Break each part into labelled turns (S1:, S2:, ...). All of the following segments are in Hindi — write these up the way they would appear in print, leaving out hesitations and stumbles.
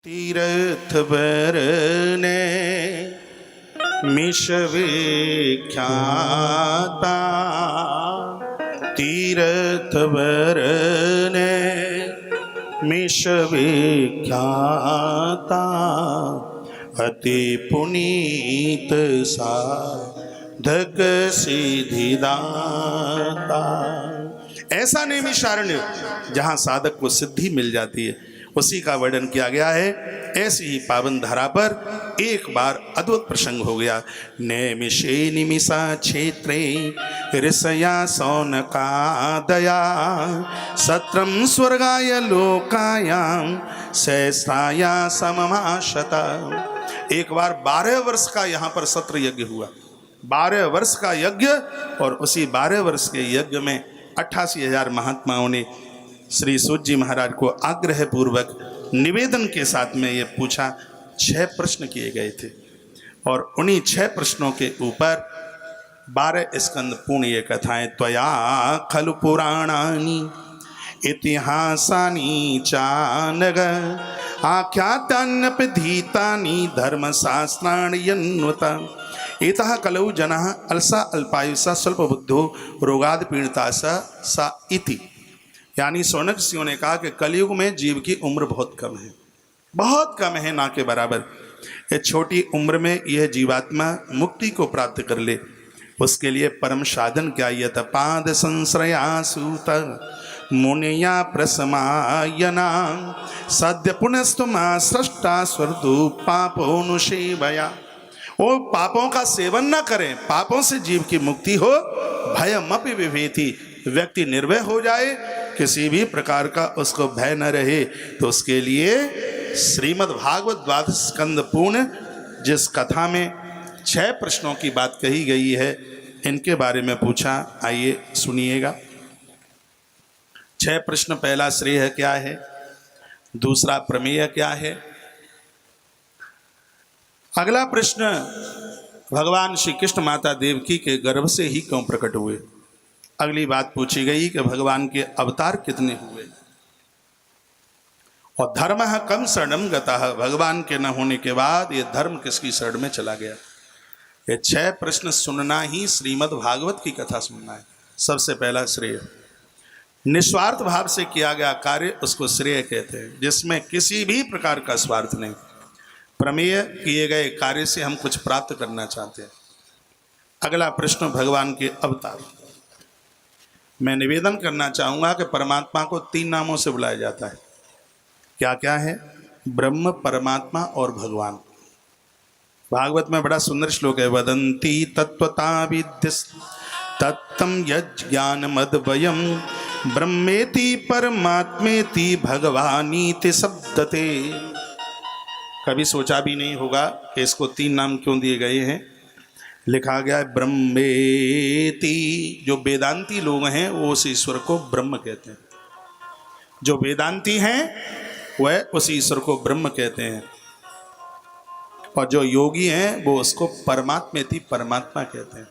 S1: तीर्थ बरने मिश विख्याता, तीर्थ बरने मिश विख्याता, अति पुनीत साधक सिद्धिदाता। ऐसा नैमिषारण्य जहाँ साधक को सिद्धि मिल जाती है, उसी का वर्णन किया गया है। ऐसी ही पावन धरा पर एक बार अद्भुत प्रसंग हो गया। नैमिषे निमिषा क्षेत्रे ऋषया सौनकादया, सत्रम स्वर्गाय लोकायाम सहस्राया सममाशता। एक बार 12 वर्ष का यहाँ पर सत्र यज्ञ हुआ, 12 वर्ष का यज्ञ। और उसी 12 वर्ष के यज्ञ में 88,000 महात्माओं ने श्री सूत जी महाराज को आग्रह पूर्वक निवेदन के साथ में ये पूछा। 6 प्रश्न किए गए थे और उन्हीं 6 प्रश्नों के ऊपर 12 स्कंद पूर्ण ये कथाएं। त्वया खलु पुराणानि इतिहासानि चानग, आख्यातान्यपधीतानि धर्मशास्त्राणि यन्नुता, इतः कलौ जनः अलसा अल्पायुषा स्वल्पबुद्धो रोगाद पीड़िता सा इति। यानी सौनक ऋषियों ने कहा कि कलयुग में जीव की उम्र बहुत कम है, बहुत कम है, ना के बराबर। ये छोटी उम्र में यह जीवात्मा मुक्ति को प्राप्त कर ले, उसके लिए परम साधन क्या? यत पाद संश्रया सूत मुनिया प्रसमायना, सद्य पुनस्तुमा सृष्टा स्वर्दु पापोनुसेवया। वो पापों का सेवन न करें, पापों से जीव की मुक्ति हो। भयमपि विभेति, व्यक्ति निर्भय हो जाए, किसी भी प्रकार का उसको भय न रहे, तो उसके लिए श्रीमद् भागवत 12 स्कंद पूर्ण जिस कथा में 6 प्रश्नों की बात कही गई है, इनके बारे में पूछा। आइए सुनिएगा। 6 प्रश्न। पहला श्रेय क्या है, दूसरा प्रमेय क्या है, अगला प्रश्न भगवान श्री कृष्ण माता देवकी के गर्भ से ही क्यों प्रकट हुए, अगली बात पूछी गई कि भगवान के अवतार कितने हुए, और धर्म कम शरणम गतः, भगवान के न होने के बाद ये धर्म किसकी शरण में चला गया। ये 6 प्रश्न सुनना ही श्रीमद् भागवत की कथा सुनना है। सबसे पहला श्रेय, निस्वार्थ भाव से किया गया कार्य उसको श्रेय कहते हैं, जिसमें किसी भी प्रकार का स्वार्थ नहीं। प्रमेय, किए गए कार्य से हम कुछ प्राप्त करना चाहते हैं। अगला प्रश्न भगवान के अवतार। मैं निवेदन करना चाहूँगा कि परमात्मा को 3 नामों से बुलाया जाता है। क्या क्या है? ब्रह्म, परमात्मा और भगवान। भागवत में बड़ा सुंदर श्लोक है, वदंती तत्वता विद्यस् तत्तम यज्ञान मद्वयम ब्रह्मेति परमात्मेति भगवानीति शब्दते। कभी सोचा भी नहीं होगा कि इसको 3 नाम क्यों दिए गए हैं। लिखा गया है ब्रह्मेति। जो वेदांती लोग हैं वो उस ईश्वर को ब्रह्म कहते हैं, जो वेदांती हैं वह उस ईश्वर को ब्रह्म कहते हैं, और जो योगी हैं वो उसको परमात्मेति परमात्मा कहते हैं,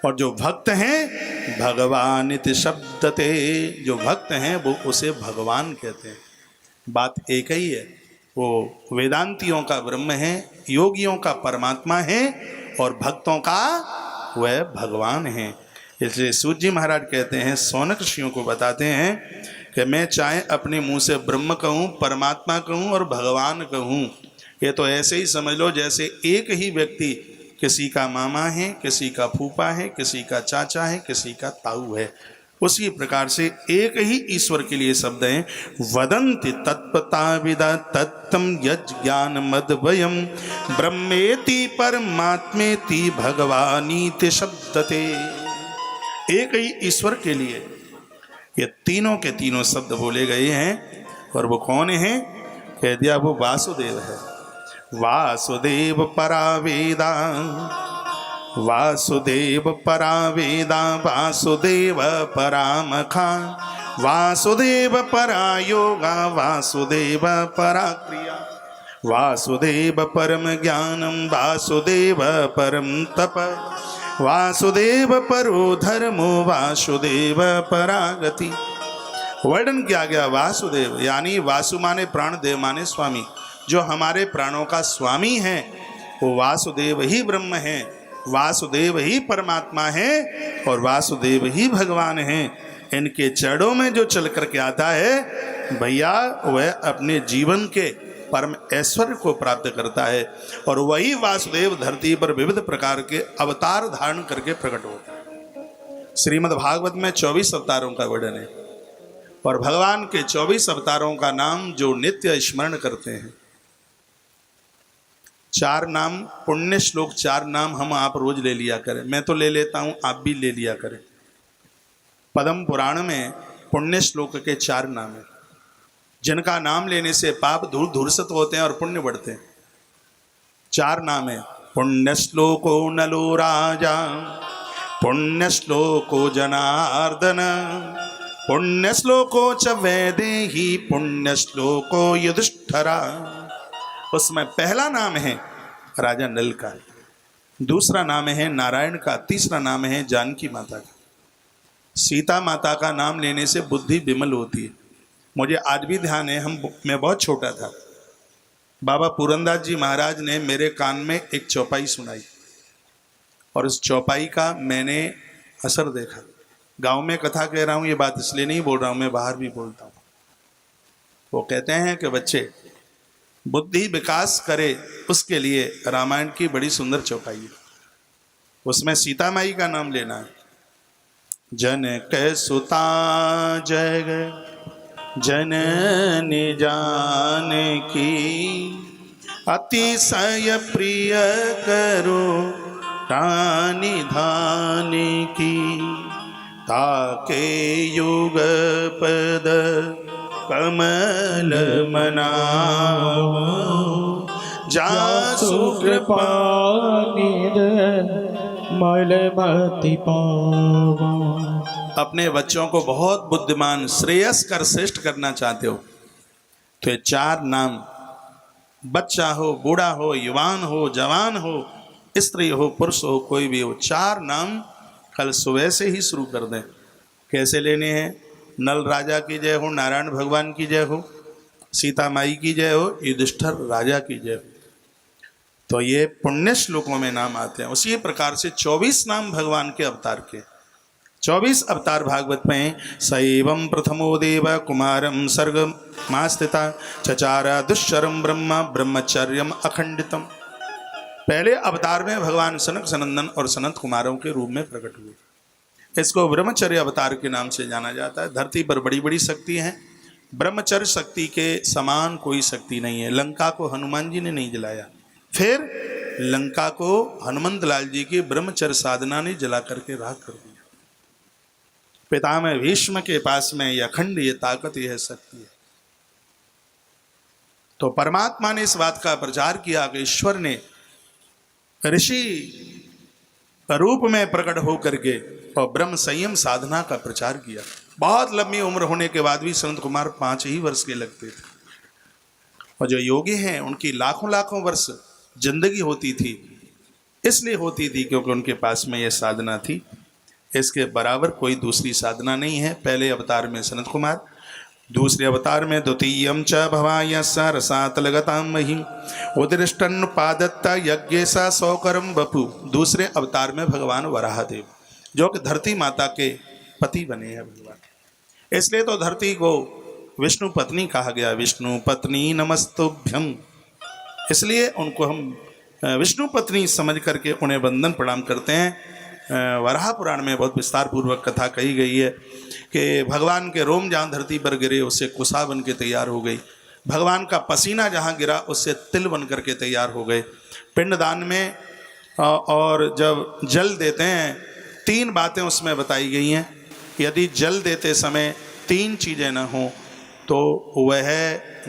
S1: और जो भक्त हैं भगवानिति शब्दते, जो भक्त हैं वो उसे भगवान कहते हैं। बात एक ही है, वो वेदांतियों का ब्रह्म है, योगियों का परमात्मा है, और भक्तों का वह भगवान है। इसलिए सूत जी महाराज कहते हैं, सौनक ऋषियों को बताते हैं कि मैं चाहे अपने मुंह से ब्रह्म कहूँ, परमात्मा कहूँ और भगवान कहूँ, ये तो ऐसे ही समझ लो जैसे एक ही व्यक्ति किसी का मामा है, किसी का फूफा है, किसी का चाचा है, किसी का ताऊ है। उसी प्रकार से एक ही ईश्वर के लिए शब्द हैं। वदन्ति तत्पताविदा तत्तम यज्ञान मद्वयम ब्रह्मेति परमात्मेति भगवानीति शब्दते। एक ही ईश्वर के लिए ये तीनों के तीनों शब्द बोले गए हैं। और वो कौन है? कह दिया वो वासुदेव है। वासुदेव परावेदा, वासुदेव परावेदा, वासुदेव परामखा, वासुदेव परा योगा, वासुदेव परा क्रिया, वासुदेव परम ज्ञानम, वासुदेव परम तप, वासुदेव परो धर्मो, वासुदेव परागति। वर्णन किया गया वासुदेव यानी वासु माने प्राण, देव माने स्वामी। जो हमारे प्राणों का स्वामी है वो वासुदेव ही ब्रह्म है, वासुदेव ही परमात्मा है और वासुदेव ही भगवान है। इनके चरणों में जो चल करके आता है भैया वह अपने जीवन के परम ऐश्वर्य को प्राप्त करता है। और वही वासुदेव धरती पर विविध प्रकार के अवतार धारण करके प्रकट होता है। श्रीमद् भागवत में 24 अवतारों का वर्णन है और भगवान के 24 अवतारों का नाम जो नित्य स्मरण करते हैं, 4 नाम पुण्य श्लोक, 4 नाम हम आप रोज ले लिया करें। मैं तो ले लेता हूं, आप भी ले लिया करें। पद्म पुराण में पुण्य श्लोक के 4 नाम हैं जिनका नाम लेने से पाप धूल धूर्षित होते हैं और पुण्य बढ़ते हैं। 4 नाम है। पुण्य श्लोको नलो राजा, पुण्य श्लोको जनार्दन, पुण्य श्लोको च वैदेही, पुण्य श्लोको युधिष्ठिरा। उसमें पहला नाम है राजा नल का, दूसरा नाम है नारायण का, तीसरा नाम है जानकी माता का। सीता माता का नाम लेने से बुद्धि विमल होती है। मुझे आज भी ध्यान है, मैं बहुत छोटा था, बाबा पूरनदास जी महाराज ने मेरे कान में एक चौपाई सुनाई और उस चौपाई का मैंने असर देखा। गांव में कथा कह रहा हूँ, ये बात इसलिए नहीं बोल रहा हूँ, मैं बाहर भी बोलता हूँ। वो कहते हैं कि बच्चे बुद्धि विकास करे उसके लिए रामायण की बड़ी सुंदर चौपाई है, उसमें सीता माई का नाम लेना है। जनक सुता जग जननी जानकी, अतिशय प्रिय करो रानी धानी की, ताके युग पद कमल मनाओ, जासु कृपा मलमति पावा। अपने बच्चों को बहुत बुद्धिमान श्रेयस्कर श्रेष्ठ करना चाहते हो तो ये 4 नाम, बच्चा हो, बूढ़ा हो, युवान हो, जवान हो, स्त्री हो, पुरुष हो, कोई भी हो, 4 नाम कल सुबह से ही शुरू कर दें। कैसे लेने हैं? नल राजा की जय हो, नारायण भगवान की जय हो, सीता माई की जय हो, युधिष्ठिर राजा की जय हो। तो ये पुण्य श्लोकों में नाम आते हैं। उसी प्रकार से 24 नाम भगवान के अवतार के, 24 अवतार भागवत में। सैवं प्रथमो देव कुमारम सर्ग मास्थिता, चचार दुश्चरम ब्रह्म ब्रह्मचर्यम अखंडितम। पहले अवतार में भगवान सनक सनंदन और सनत कुमारों के रूप में प्रकट हुए। इसको ब्रह्मचर्य अवतार के नाम से जाना जाता है। धरती पर बड़ी बड़ी शक्ति हैं, ब्रह्मचर्य शक्ति के समान कोई शक्ति नहीं है। लंका को हनुमान जी ने नहीं जलाया, फिर लंका को हनुमंत लाल जी की ब्रह्मचर्य साधना ने जला करके राख कर दिया। पितामह भीष्म के पास में यह अखंड, ये ताकत, यह शक्ति है। तो परमात्मा ने इस बात का प्रचार किया कि ईश्वर ने ऋषि रूप में प्रकट होकर के और ब्रह्म संयम साधना का प्रचार किया। बहुत लंबी उम्र होने के बाद भी संत कुमार 5 ही वर्ष के लगते थे, और जो योगी हैं उनकी लाखों लाखों वर्ष जिंदगी होती थी। इसलिए होती थी क्योंकि उनके पास में यह साधना थी। इसके बराबर कोई दूसरी साधना नहीं है। पहले अवतार में सनत कुमार, दूसरे अवतार में द्वितीयम च भवाय स रसातलगताम महिम उदृष्टन पादत्ता यज्ञ सा सौकरम बपु। दूसरे अवतार में भगवान वराहदेव, जो कि धरती माता के पति बने हैं भगवान। इसलिए तो धरती को विष्णु पत्नी कहा गया, विष्णु पत्नी नमस्तुभ्यम। इसलिए उनको हम विष्णु पत्नी समझ करके उन्हें वंदन प्रणाम करते हैं। वराह पुराण में बहुत विस्तार पूर्वक कथा कही गई है कि भगवान के रोम जहाँ धरती पर गिरे उससे कुसा बन के तैयार हो गई, भगवान का पसीना जहाँ गिरा उससे तिल बन करके तैयार हो गए। पिंडदान में और जब जल देते हैं 3 बातें उसमें बताई गई हैं। यदि जल देते समय 3 चीज़ें न हों तो वह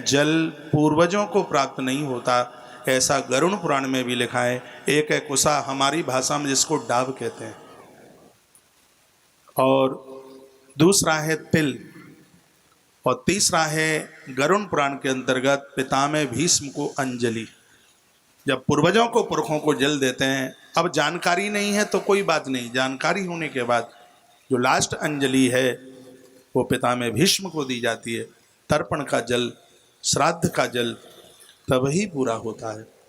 S1: जल पूर्वजों को प्राप्त नहीं होता, ऐसा गरुड़ पुराण में भी लिखा है। एक है कुसा, हमारी भाषा में जिसको डाब कहते हैं, और दूसरा है तिल, और तीसरा है गरुड़ पुराण के अंतर्गत पितामह भीष्म को अंजलि। जब पूर्वजों को पुरखों को जल देते हैं, अब जानकारी नहीं है तो कोई बात नहीं, जानकारी होने के बाद जो लास्ट अंजलि है वो पितामह भीष्म को दी जाती है। तर्पण का जल, श्राद्ध का जल, तब ही पूरा होता है।